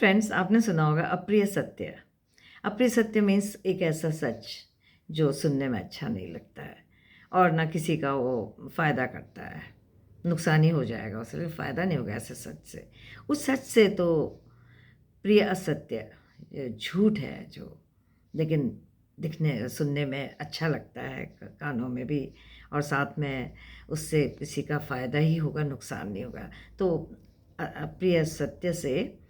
Friends, आपने सुना होगा अप्रिय सत्य। अप्रिय सत्य मीन्स एक ऐसा सच जो सुनने में अच्छा नहीं लगता है और ना किसी का वो फ़ायदा करता है। नुकसान ही हो जाएगा उससे, लेकिन फ़ायदा नहीं होगा ऐसे सच से। उस सच से तो प्रिय असत्य, ये झूठ है जो, लेकिन दिखने सुनने में अच्छा लगता है कानों में भी, और साथ में उससे किसी का फ़ायदा ही होगा, नुकसान नहीं होगा। तो अप्रिय सत्य से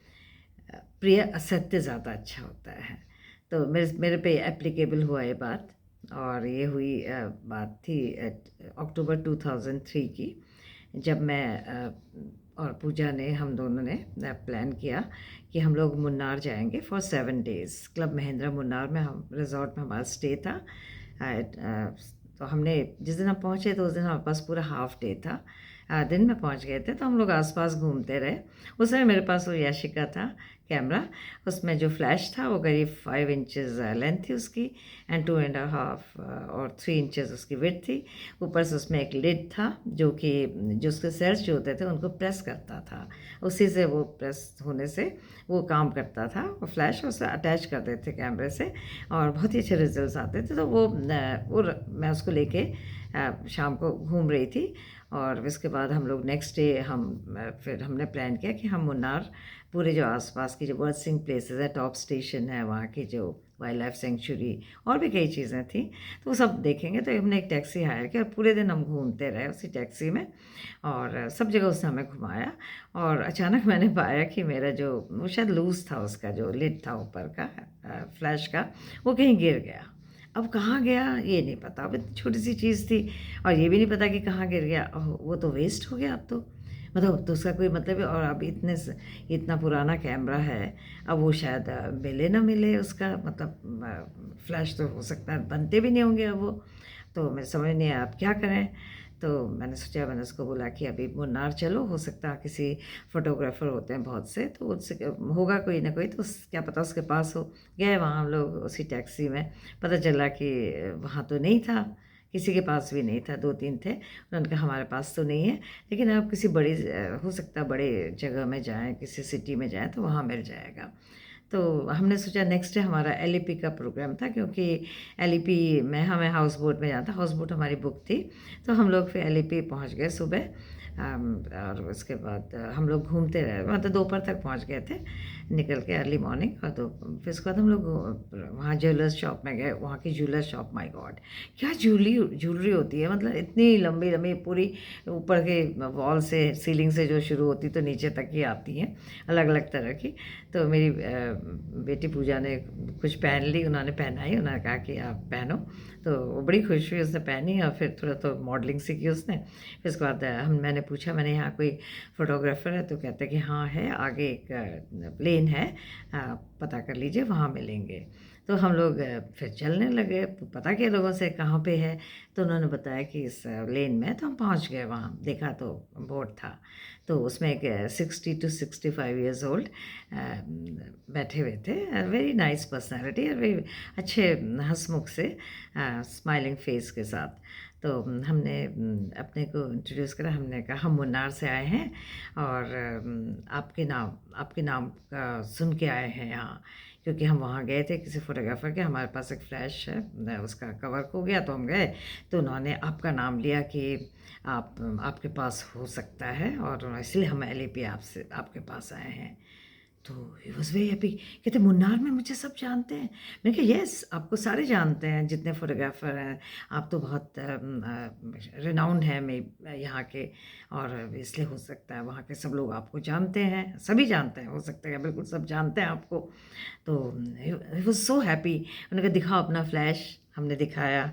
प्रिय असत्य ज़्यादा अच्छा होता है। तो मेरे मेरे पे एप्लीकेबल हुआ ये बात, और ये हुई बात थी अक्टूबर 2003 की, जब मैं और पूजा ने, हम दोनों ने प्लान किया कि हम लोग मुन्नार जाएंगे for 7 days. Club Mahindra Munnar में, हम रिजॉर्ट में हमारा स्टे था। तो हमने जिस दिन हम पहुँचे तो उस दिन हमारे पास पूरा हाफ डे था। दिन में पहुँच गए थे तो हम लोग आसपास घूमते रहे। उस समय मेरे पास वो याशिका था कैमरा, उसमें जो फ्लैश था वो करीब 5 इंचज़ लेंथ थी उसकी, एंड 2.5 और 3 इंचज़ उसकी विड्थ थी। ऊपर से उसमें एक लिड था जो कि जो उसके सेल्स जो होते थे उनको प्रेस करता था, उसी से वो प्रेस होने से वो काम करता था। वो फ्लैश उसे अटैच कर देते थे कैमरे से और बहुत ही अच्छे रिजल्ट्स आते थे। तो मैं उसको लेके शाम को घूम रही थी, और इसके बाद हम लोग नेक्स्ट डे फिर हमने प्लान किया कि हम मुन्नार पूरे जो आसपास की जो बर्ड्सिंग प्लेसेस है, टॉप स्टेशन है वहाँ की, जो वाइल्ड लाइफ सेंचुरी और भी कई चीज़ें थी, तो वो सब देखेंगे। तो हमने एक टैक्सी हायर किया और पूरे दिन हम घूमते रहे उसी टैक्सी में, और सब जगह उसने हमें घुमाया। और अचानक मैंने पाया कि मेरा जो, वो शायद लूज़ था, उसका जो लिड था ऊपर का फ्लैश का, वो कहीं गिर गया। अब कहाँ गया ये नहीं पता, अब इतनी छोटी सी चीज़ थी, और ये भी नहीं पता कि कहाँ गिर गया। वो तो वेस्ट हो गया अब तो, मतलब तो उसका कोई मतलब है। और अब इतना पुराना कैमरा है, अब वो शायद मिले ना मिले उसका मतलब, फ्लैश तो हो सकता है बनते भी नहीं होंगे अब वो। तो मैं समझ नहीं आया अब क्या करें। तो मैंने सोचा, मैंने उसको बोला कि अभी मुन्नार चलो, हो सकता है किसी फोटोग्राफर होते हैं बहुत से, तो उससे होगा कोई ना कोई, तो क्या पता उसके पास हो। गए वहाँ हम लोग उसी टैक्सी में, पता चला कि वहाँ तो नहीं था, किसी के पास भी नहीं था। 2-3 थे, उन्होंने कहा हमारे पास तो नहीं है, लेकिन आप किसी बड़ी, हो सकता है बड़े जगह में जाएं, किसी सिटी में जाएं तो वहाँ मिल जाएगा। तो हमने सोचा नेक्स्ट डे हमारा एलईपी का प्रोग्राम था, क्योंकि एलईपी में हमें हाउस बोट में जाना था, हाउस बोट हमारी बुक थी। तो हम लोग फिर एलईपी पहुंच गए सुबह। और उसके बाद हम लोग घूमते रहे, मतलब दोपहर तक पहुंच गए थे निकल के, अर्ली मॉर्निंग। और तो फिर उसके बाद हम लोग वहाँ ज्वेलर्स शॉप में गए। वहाँ की ज्वेलर्स शॉप, माय गॉड, क्या ज्वेलरी होती है, मतलब इतनी लंबी लंबी, पूरी ऊपर के वॉल से, सीलिंग से जो शुरू होती तो नीचे तक ही आती हैं, अलग अलग तरह की। तो मेरी बेटी पूजा ने कुछ पहन ली, उन्होंने पहनाई, उन्होंने कहा कि आप पहनो। तो वो बड़ी खुश हुई, उसने पहनी, और फिर थोड़ा तो मॉडलिंग सीखी उसने। फिर उसके बाद मैंने पूछा, मैंने यहाँ कोई फोटोग्राफर है? तो कहते कि हाँ है, आगे एक प्लेन है, पता कर लीजिए, वहाँ मिलेंगे। तो हम लोग फिर चलने लगे, पता किया लोगों से कहाँ पे है। तो उन्होंने बताया कि इस लेन में। तो हम पहुँच गए वहाँ, देखा तो बोर्ड था, तो उसमें एक 60 to 65 years ओल्ड बैठे हुए थे, वेरी नाइस पर्सनैलिटी, वेरी अच्छे हंसमुख से, स्माइलिंग फेस के साथ। तो हमने अपने को इंट्रोड्यूस करा, हमने कहा हम मुन्नार से आए हैं, और आपके नाम का सुन के आए हैं यहाँ, क्योंकि हम वहाँ गए थे किसी फोटोग्राफर के, हमारे पास एक फ्लैश है, उसका कवर खो गया, तो हम गए, तो उन्होंने आपका नाम लिया कि आपके पास हो सकता है, और इसलिए हम एलईपी आपसे आपके पास आए हैं। तो ही वॉज वेरी हैप्पी, कहते मुन्नार में मुझे सब जानते हैं। मैंने कहा यस, आपको सारे जानते हैं जितने फोटोग्राफर हैं, आप तो बहुत रिनाउंड हैं मैं यहाँ के, और इसलिए हो सकता है वहाँ के सब लोग आपको जानते हैं, सभी जानते हैं, हो सकता है बिल्कुल सब जानते हैं आपको। तो ही वॉज सो हैप्पी। उन्होंने कहा दिखाओ अपना फ्लैश, हमने दिखाया।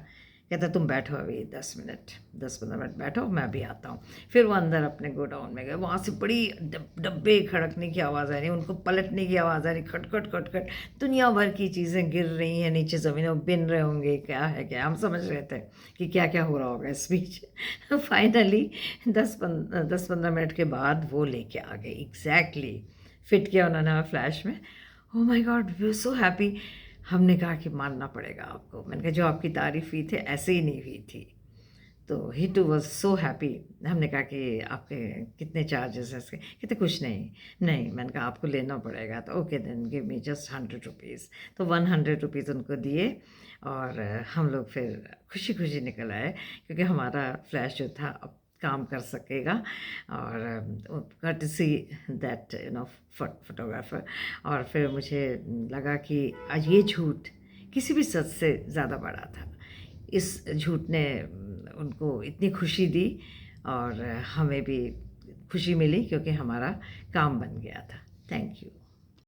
कहता तुम बैठो अभी 10-15 मिनट बैठो, मैं अभी आता हूँ। फिर वो अंदर अपने गोडाउन में गए, वहाँ से बड़ी डब्बे खड़कने की आवाज़ आ रही, उनको पलटने की आवाज़ आ रही, खटखट खटखट, दुनिया भर की चीज़ें गिर रही हैं नीचे ज़मीन में, बिन रहे होंगे, क्या है क्या, हम समझ रहे थे कि क्या क्या हो रहा होगा इस बीच। फाइनली 10-15 मिनट के बाद वो लेके आ गए, एग्जैक्टली फिट किया उन्होंने फ्लैश में। Oh my God, we are so happy. हमने कहा कि मानना पड़ेगा आपको, मैंने कहा जो आपकी तारीफ़ हुई थी ऐसे ही नहीं हुई थी। तो ही टू वॉज सो हैप्पी। हमने कहा कि आपके कितने चार्जेस हैं इसके? कहते कुछ नहीं। नहीं, मैंने कहा आपको लेना पड़ेगा। तो okay then give me just 100 rupees. तो 100 रुपीज़ उनको दिए और हम लोग फिर खुशी खुशी निकल आए, क्योंकि हमारा फ्लैश जो था अब काम कर सकेगा। और कर्टसी दैट फोटोग्राफर। और फिर मुझे लगा कि आज ये झूठ किसी भी सच से ज़्यादा बड़ा था। इस झूठ ने उनको इतनी खुशी दी और हमें भी खुशी मिली, क्योंकि हमारा काम बन गया था। Thank you.